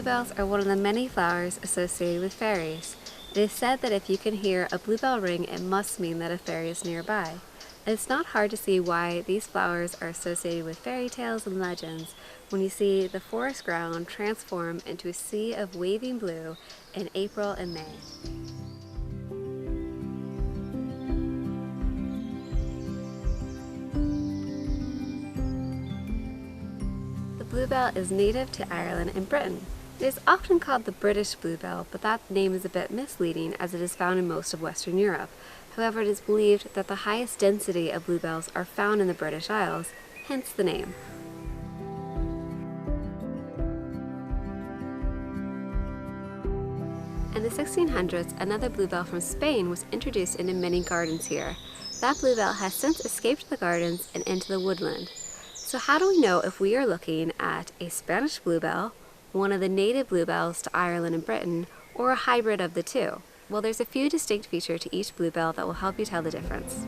Bluebells are one of the many flowers associated with fairies. It is said that if you can hear a bluebell ring, it must mean that a fairy is nearby. And it's not hard to see why these flowers are associated with fairy tales and legends when you see the forest ground transform into a sea of waving blue in April and May. The bluebell is native to Ireland and Britain. It is often called the British Bluebell, but that name is a bit misleading as it is found in most of Western Europe. However, it is believed that the highest density of bluebells are found in the British Isles, hence the name. In the 1600s, another bluebell from Spain was introduced into many gardens here. That bluebell has since escaped the gardens and into the woodland. So how do we know if we are looking at a Spanish bluebell, one of the native bluebells to Ireland and Britain, or a hybrid of the two? Well, there's a few distinct features to each bluebell that will help you tell the difference.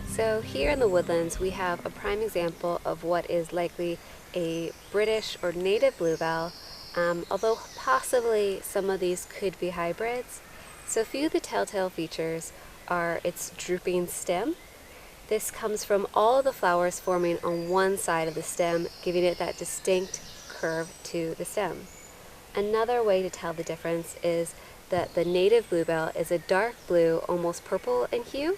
So here in the woodlands we have a prime example of what is likely a British or native bluebell, although possibly some of these could be hybrids. So a few of the telltale features are its drooping stem. This comes from all the flowers forming on one side of the stem, giving it that distinct curve to the stem. Another way to tell the difference is that the native bluebell is a dark blue, almost purple in hue,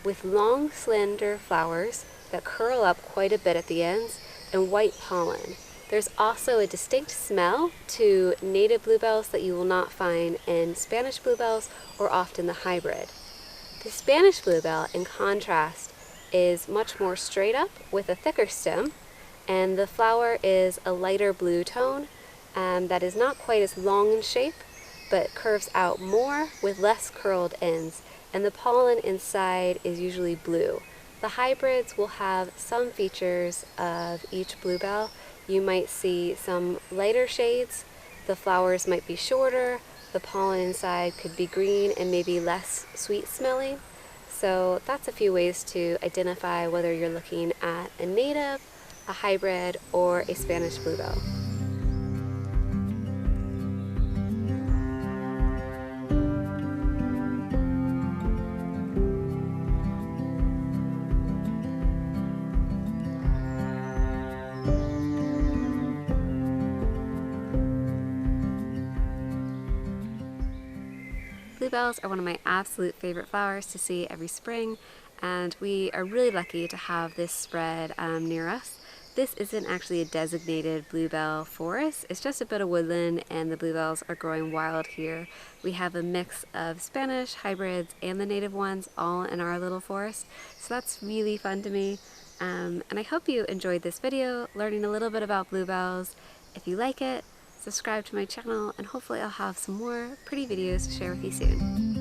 with long, slender flowers that curl up quite a bit at the ends and white pollen. There's also a distinct smell to native bluebells that you will not find in Spanish bluebells or often the hybrid. The Spanish bluebell, in contrast, is much more straight up with a thicker stem, and the flower is a lighter blue tone that is not quite as long in shape, but curves out more with less curled ends, and the pollen inside is usually blue. The hybrids will have some features of each bluebell. You might see some lighter shades, the flowers might be shorter, the pollen inside could be green and maybe less sweet smelling. So that's a few ways to identify whether you're looking at a native, a hybrid, or a Spanish bluebell. Bluebells are one of my absolute favorite flowers to see every spring, and we are really lucky to have this spread near us. This isn't actually a designated bluebell forest, it's just a bit of woodland, and the bluebells are growing wild here. We have a mix of Spanish, hybrids, and the native ones all in our little forest, so that's really fun to me. And I hope you enjoyed this video, learning a little bit about bluebells. If you like it, subscribe to my channel, and hopefully I'll have some more pretty videos to share with you soon.